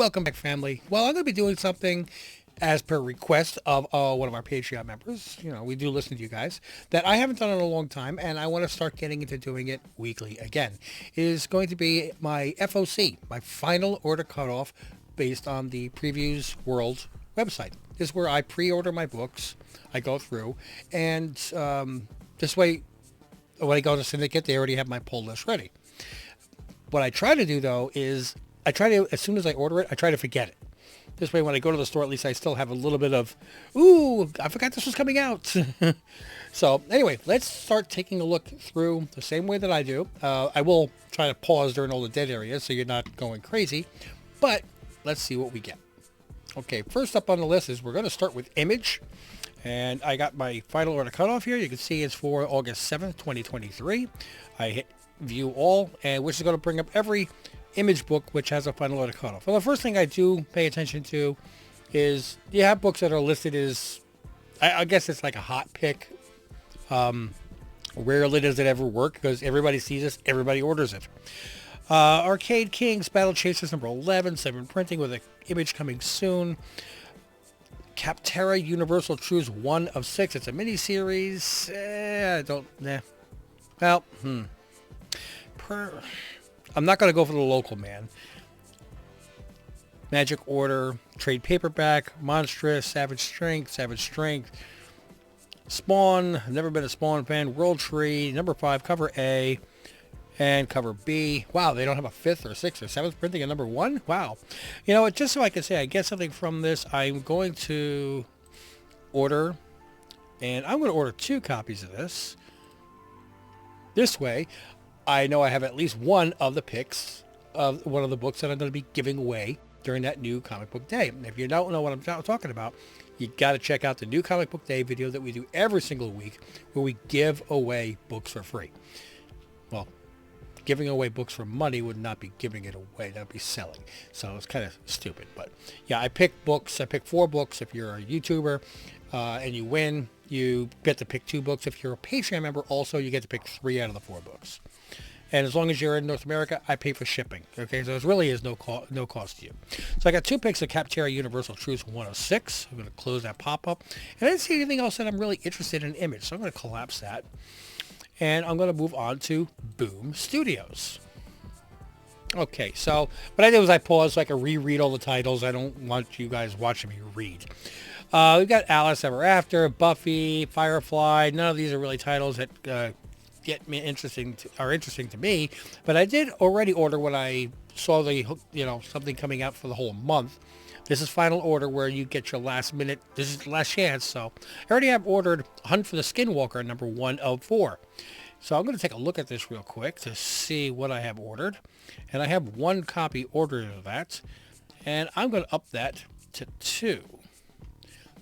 Welcome back, family. Well, I'm going to be doing something as per request of one of our Patreon members. You know, we do listen to you guys, that I haven't done in a long time, and I want to start getting into doing it weekly again. It is going to be my FOC, my final order cutoff, based on the Previews World website. This is where I pre-order my books. I go through, and this way, when I go to Syndicate, they already have my pull list ready. What I try to do, though, is I try to, as soon as I order it, I try to forget it. This way, when I go to the store, at least I still have a little bit of, ooh, I forgot this was coming out. So anyway, let's start taking a look through the same way that I do. I will try to pause during all the dead areas so you're not going crazy, but let's see what we get. Okay, first up on the list is we're going to start with Image. And I got my final order cutoff here. You can see it's for August 7th, 2023. I hit view all, and which is going to bring up every Image book which has a final order cutoff. Well, the first thing I do pay attention to is you have books that are listed as, I guess it's like a hot pick. Rarely does it ever work because everybody sees this, everybody orders it. Arcade Kings, Battle Chasers number 11, 7 printing with an Image coming soon. Capterra Universal Truths 1 of 6. It's a mini-series. Well, I'm not going to go for the local, man. Magic Order, Trade Paperback, Monstrous, Savage Strength, Spawn, never been a Spawn fan, World Tree, number 5, cover A, and cover B. Wow, they don't have a 5th or 6th or 7th printing at number 1? Wow. You know what, just so I can say I get something from this, I'm going to order, and I'm going to order 2 copies of this. This way, I know I have at least one of the picks of one of the books that I'm going to be giving away during that new comic book day. And if you don't know what I'm talking about, you got to check out the new comic book day video that we do every single week where we give away books for free. Well, giving away books for money would not be giving it away. That would be selling. So it's kind of stupid. But yeah, I pick books. I pick 4 books. If you're a YouTuber and you win, you get to pick 2 books. If you're a Patreon member, also, you get to pick 3 out of the 4 books. And as long as you're in North America, I pay for shipping. Okay, so it really is no cost to you. So I got 2 picks of Capterra Universal Truths 106. I'm going to close that pop-up. And I didn't see anything else that I'm really interested in Image, so I'm going to collapse that. And I'm going to move on to Boom Studios. Okay, so what I did was I paused so I could reread all the titles. I don't want you guys watching me read. We've got Alice Ever After, Buffy, Firefly. None of these are really titles that are interesting to me, but I did already order when I saw the something coming out for the whole month. This is final order where you get your last minute. This is the last chance. So I already have ordered Hunt for the Skinwalker number 1 of 4. So I'm going to take a look at this real quick to see what I have ordered, and I have 1 copy ordered of that, and I'm going to up that to 2.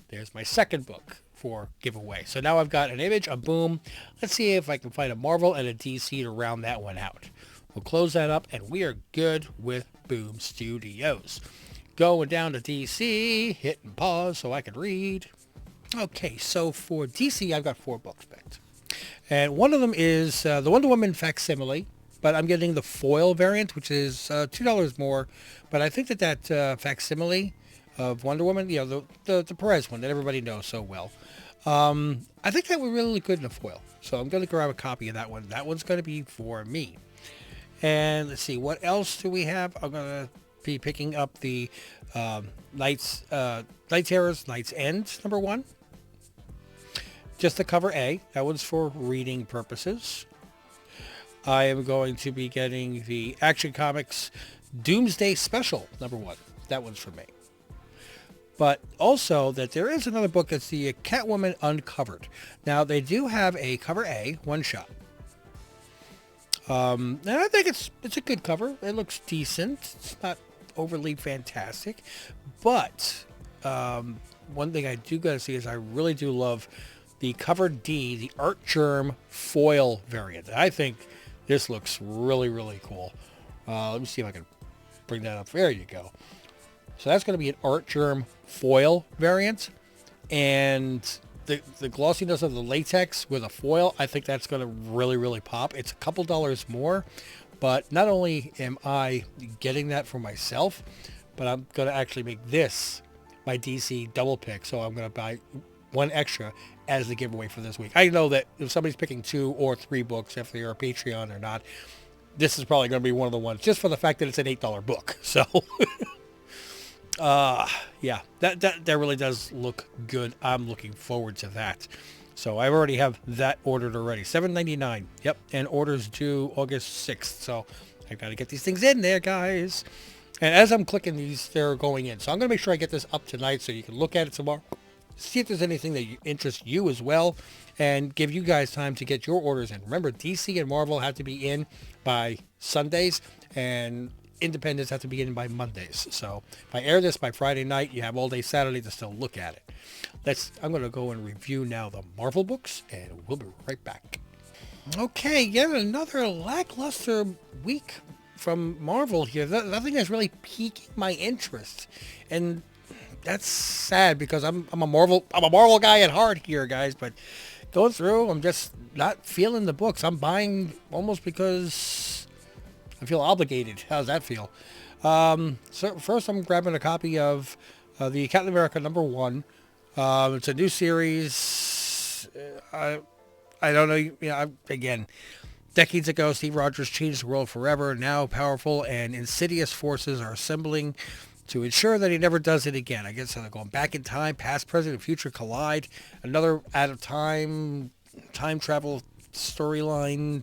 There's my second book for giveaway. So now I've got an Image, a Boom. Let's see if I can find a Marvel and a DC to round that one out. We'll close that up, and we are good with Boom Studios. Going down to DC, hitting pause so I can read. Okay, so for DC, I've got 4 books picked. And one of them is the Wonder Woman facsimile, but I'm getting the foil variant, which is $2 more. But I think that facsimile of Wonder Woman, the Perez one that everybody knows so well, I think that would really look good in a foil. So I'm going to grab a copy of that one. That one's going to be for me. And let's see, what else do we have? I'm going to be picking up the Night Terrors, Night's End, number 1. Just the cover A. That one's for reading purposes. I am going to be getting the Action Comics Doomsday Special, number 1. That one's for me. But also that there is another book that's the Catwoman Uncovered. Now, they do have a cover A, 1-shot. And I think it's a good cover. It looks decent. It's not overly fantastic. But one thing I do got to see is I really do love the cover D, the Art Germ foil variant. I think this looks really, really cool. Let me see if I can bring that up. There you go. So that's going to be an Art Germ foil variant, and the glossiness of the latex with a foil, I think that's going to really, really pop. It's a couple dollars more, but not only am I getting that for myself, but I'm going to actually make this my DC double pick. So I'm going to buy one extra as the giveaway for this week. I know that if somebody's picking 2 or 3 books, if they're a Patreon or not, this is probably going to be one of the ones, just for the fact that it's an $8 book. So, yeah, that really does look good. I'm looking forward to that. So I already have that ordered already. $7.99. Yep, and orders due August 6th. So I've got to get these things in there, guys. And as I'm clicking these, they're going in. So I'm going to make sure I get this up tonight so you can look at it tomorrow. See if there's anything that interests you as well, and give you guys time to get your orders in. Remember, DC and Marvel have to be in by Sundays, and independents have to be in by Mondays. So if I air this by Friday night, you have all day Saturday to still look at it. I'm going to go and review now the Marvel books, and we'll be right back. Okay, yet another lackluster week from Marvel here. Nothing that's really piquing my interest, and that's sad because I'm a Marvel guy at heart here, guys. But going through, I'm just not feeling the books. I'm buying almost because I feel obligated. How's that feel? So first, I'm grabbing a copy of the Captain America #1. It's a new series. I don't know. Again, decades ago, Steve Rogers changed the world forever. Now, powerful and insidious forces are assembling to ensure that he never does it again. I guess they're going back in time, past, present, and future collide. Another out of time travel storyline.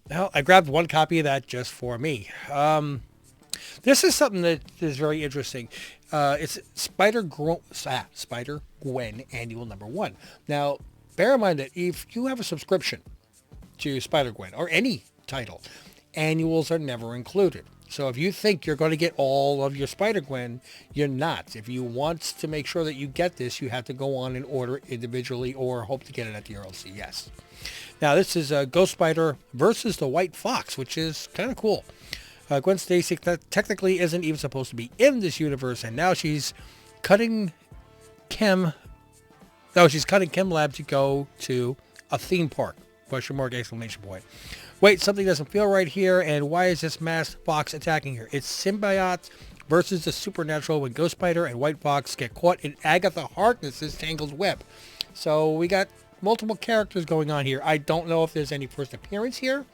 Well, I grabbed one copy of that just for me. This is something that is very interesting. It's Spider-Gwen Annual #1. Now, bear in mind that if you have a subscription to Spider-Gwen or any title, annuals are never included. So if you think you're going to get all of your Spider-Gwen, you're not. If you want to make sure that you get this, you have to go on and order it individually or hope to get it at the RLCS. Now, this is Ghost Spider versus the White Fox, which is kind of cool. Gwen Stacy technically isn't even supposed to be in this universe, and now she's cutting Chem Lab to go to a theme park. Question mark, exclamation point. Wait, something doesn't feel right here, and why is this masked fox attacking her? It's symbiote versus the supernatural when Ghost Spider and White Fox get caught in Agatha Harkness's Tangled Web. So we got multiple characters going on here. I don't know if there's any first appearance here,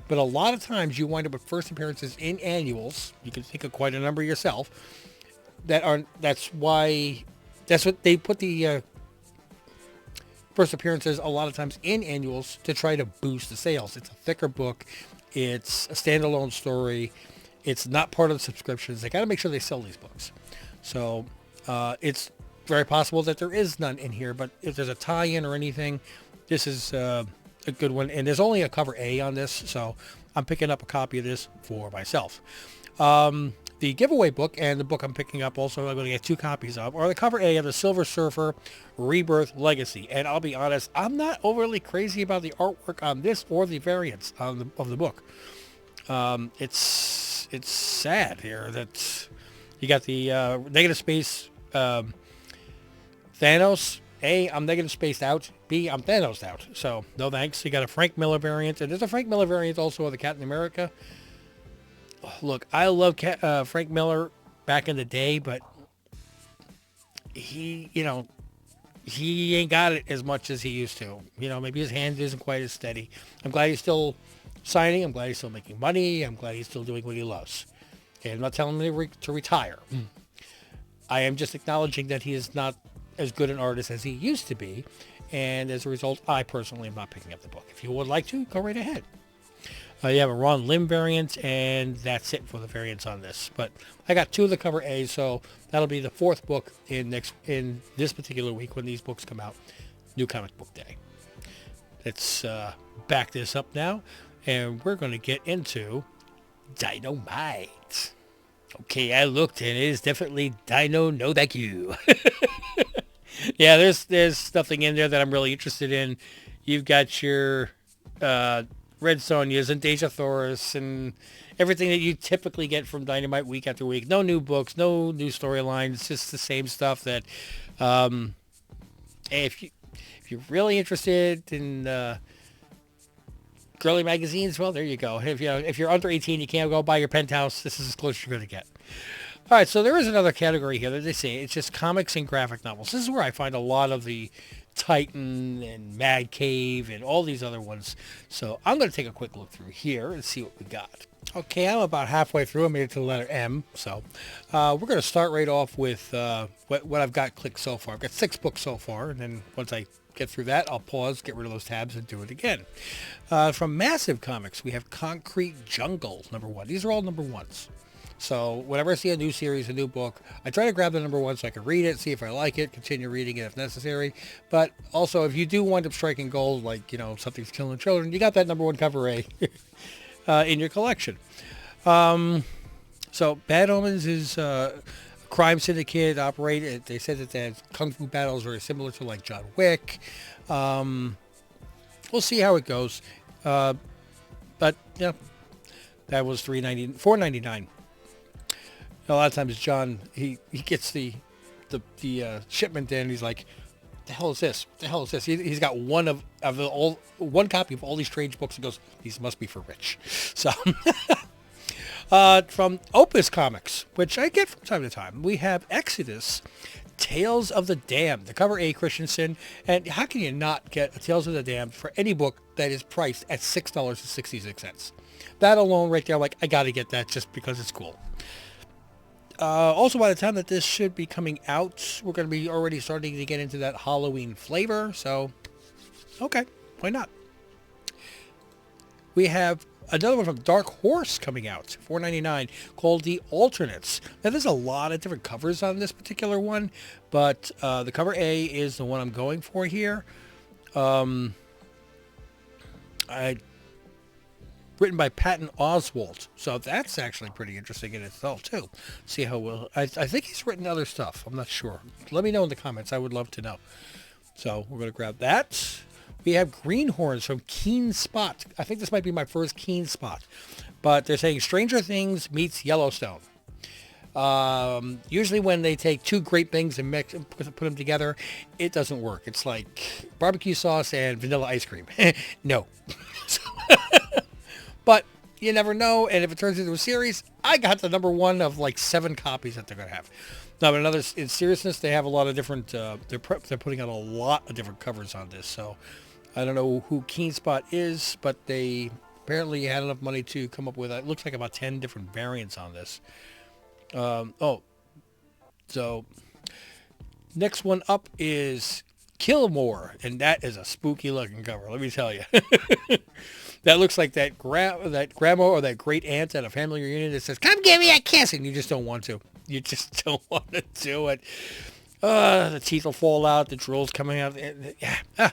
but a lot of times you wind up with first appearances in annuals. You can think of quite a number yourself. That's what they put the first appearances a lot of times in annuals to try to boost the sales. It's a thicker book. It's a standalone story. It's not part of the subscriptions. They got to make sure they sell these books. So it's very possible that there is none in here, but if there's a tie-in or anything, this is a good one. And there's only a cover A on this, so I'm picking up a copy of this for myself. The giveaway book and the book I'm picking up also, I'm going to get 2 copies of, are the cover A of the Silver Surfer Rebirth Legacy. And I'll be honest, I'm not overly crazy about the artwork on this or the variants of the book. It's sad here that you got the negative space Thanos. A, I'm negative spaced out. B, I'm Thanos out. So no thanks. You got a Frank Miller variant, and there's a Frank Miller variant also of the Captain America. Look, I love Frank Miller back in the day, but he ain't got it as much as he used to. Maybe his hand isn't quite as steady. I'm glad he's still signing. I'm glad he's still making money. I'm glad he's still doing what he loves. Okay, I'm not telling him to retire. I am just acknowledging that he is not as good an artist as he used to be, and as a result, I personally am not picking up the book. If you would like to, go right ahead. You have a Ron Lim variant, and that's it for the variants on this. But I got 2 of the cover A's, so that'll be the 4th book in this particular week when these books come out. New Comic Book Day. Let's back this up now, and we're going to get into Dynamite. Okay, I looked, and it is definitely Dino No Thank You. Yeah, there's nothing in there that I'm really interested in. You've got your Red Sonjas and Deja Thoris and everything that you typically get from Dynamite week after week. No new books, no new storylines, just the same stuff that if you're really interested in girly magazines, well, there you go. If you're under 18, you can't go buy your Penthouse. This is as close as you're going to get. All right, so there is another category here that they say it's just comics and graphic novels. This is where I find a lot of the Titan and Mad Cave and all these other ones. So I'm going to take a quick look through here and see what we got. Okay, I'm about halfway through. I made it to the letter M. So we're going to start right off with what I've got clicked so far. I've got 6 books so far, and then once I get through that, I'll pause, get rid of those tabs, and do it again. From Massive Comics, we have Concrete Jungle, #1. These are all #1s. So whenever I see a new series, a new book, I try to grab the #1 so I can read it, see if I like it, continue reading it if necessary. But also, if you do wind up striking gold, like, something's killing children, you got that #1 cover A in your collection. So Bad Omens is crime syndicate operated. They said that there's kung fu battles very similar to like John Wick. We'll see how it goes. But yeah, that was $4.99. A lot of times John, he gets the shipment in, and he's like, the hell is this? What the hell is this? He's got one copy of all these strange books and goes, these must be for Rich. So from Opus Comics, which I get from time to time, we have Exodus, Tales of the Damned, the cover A Christensen. And how can you not get a Tales of the Damned for any book that is priced at $6.66? That alone right there, like, I got to get that just because it's cool. Also, by the time that this should be coming out, we're going to be already starting to get into that Halloween flavor. So, okay, why not? We have another one from Dark Horse coming out, $4.99, called The Alternates. Now, there's a lot of different covers on this particular one, but the cover A is the one I'm going for here. Written by Patton Oswalt. So that's actually pretty interesting in itself, too. See how well... I think he's written other stuff. I'm not sure. Let me know in the comments. I would love to know. So we're going to grab that. We have Greenhorns from Keen Spot. I think this might be my first Keen Spot. But they're saying Stranger Things meets Yellowstone. Usually when they take two great things and put them together, it doesn't work. It's like barbecue sauce and vanilla ice cream. No. But you never know, and if it turns into a series, I got the #1 of like 7 copies that they're going to have. Now, in seriousness, they have a lot of different, they're putting out a lot of different covers on this, so I don't know who Keen Spot is, but they apparently had enough money to come up with, it looks like about 10 different variants on this. So next one up is Killmore, and that is a spooky looking cover, let me tell you. That looks like that grandma or that great aunt at a family reunion that says, come give me a kiss, and you just don't want to. You just don't want to do it. The teeth will fall out, the drool's coming out. Yeah.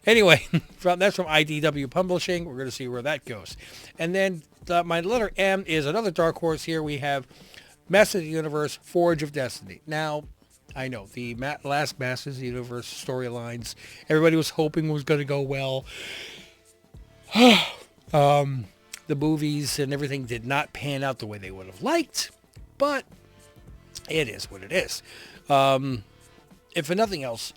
Anyway, that's from IDW Publishing. We're going to see where that goes. And then my letter M is another Dark Horse here. We have Masters of the Universe, Forge of Destiny. Now, I know, the last Masters of the Universe storylines, everybody was hoping was going to go well. The movies and everything did not pan out the way they would have liked, but it is what it is. If for nothing else,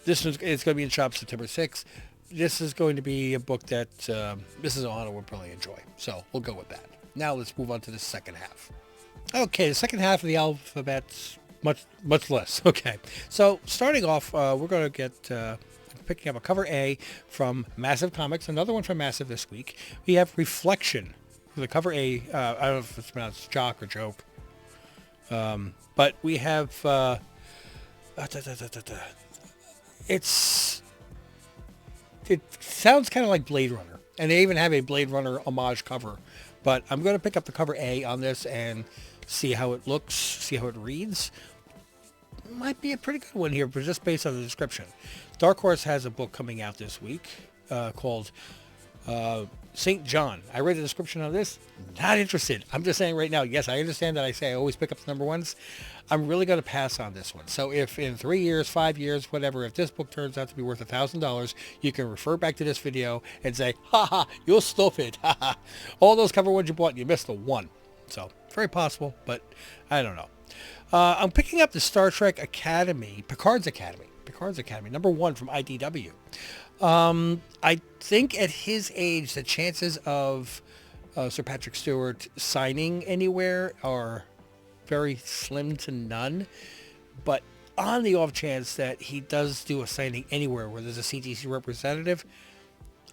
it's going to be in shops September 6th. This is going to be a book that Mrs. Ohana would probably enjoy, so we'll go with that. Now let's move on to the second half. Okay, the second half of the alphabet's much less. Okay, so starting off, we're going to get... picking up a cover A from Massive Comics, another one from Massive this week. We have Reflection for the cover A. I don't know if it's pronounced Jock or Joke. But we have... It sounds kind of like Blade Runner. And they even have a Blade Runner homage cover. But I'm going to pick up the cover A on this and see how it looks, see how it reads. Might be a pretty good one here, but just based on the description. Dark Horse has a book coming out this week called St. John. I read the description of this. Not interested. I'm just saying right now, yes, I understand that I always pick up the #1s. I'm really going to pass on this one. So if in 3 years, 5 years, whatever, if this book turns out to be worth $1,000, you can refer back to this video and say, haha, you're stupid. Haha. All those cover ones you bought, you missed the one. So very possible, but I don't know. I'm picking up the Star Trek Academy, Picard's Academy, #1 from IDW. I think at his age, the chances of Sir Patrick Stewart signing anywhere are very slim to none. But on the off chance that he does do a signing anywhere where there's a CTC representative,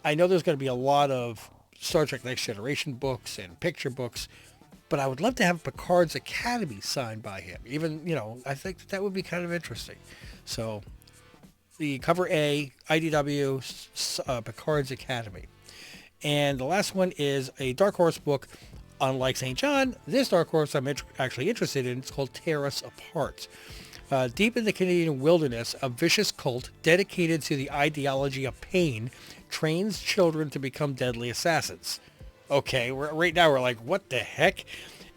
I know there's going to be a lot of Star Trek Next Generation books and picture books, but I would love to have Picard's Academy signed by him. Even, I think that would be kind of interesting. So the cover A, IDW, Picard's Academy. And the last one is a Dark Horse book. Unlike St. John, this Dark Horse I'm actually interested in. It's called Tear Us Apart. Deep in the Canadian wilderness, a vicious cult dedicated to the ideology of pain trains children to become deadly assassins. Okay, right now we're like, what the heck?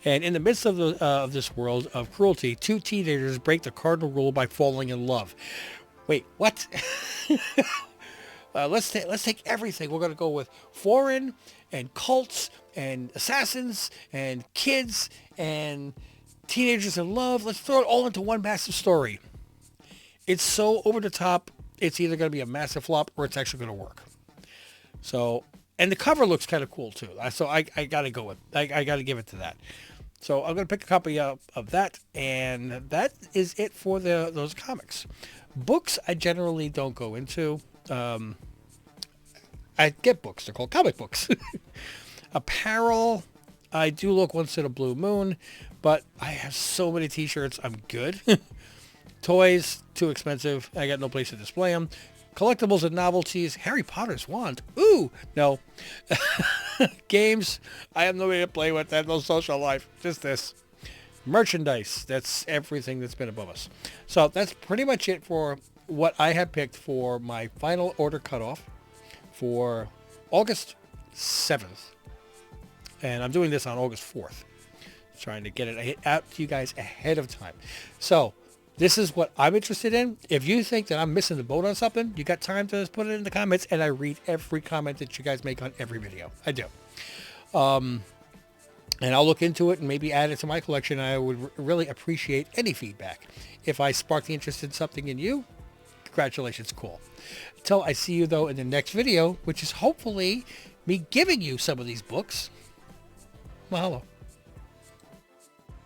And in the midst of this world of cruelty, two teenagers break the cardinal rule by falling in love. Wait, what? Let's take everything. We're going to go with foreign and cults and assassins and kids and teenagers in love. Let's throw it all into one massive story. It's so over the top. It's either going to be a massive flop or it's actually going to work. So, and the cover looks kind of cool too. So I got to go with, I got to give it to that. So I'm going to pick a copy of that, and that is it for those comics. Books I generally don't go into. I get books. They're called comic books. Apparel, I do look once in a blue moon, but I have so many t-shirts, I'm good. Toys, too expensive. I got no place to display them. Collectibles and novelties. Harry Potter's wand. Ooh, no. Games, I have nobody to play with. I have no social life. Just this. Merchandise. That's everything that's been above us. So that's pretty much it for what I have picked for my final order cutoff for August 7th. And I'm doing this on August 4th. Trying to get it out to you guys ahead of time. So this is what I'm interested in. If you think that I'm missing the boat on something, you got time to put it in the comments, and I read every comment that you guys make on every video. I do. And I'll look into it and maybe add it to my collection. I would really appreciate any feedback. If I spark the interest in something in you, congratulations, cool. Until I see you, though, in the next video, which is hopefully me giving you some of these books. Mahalo.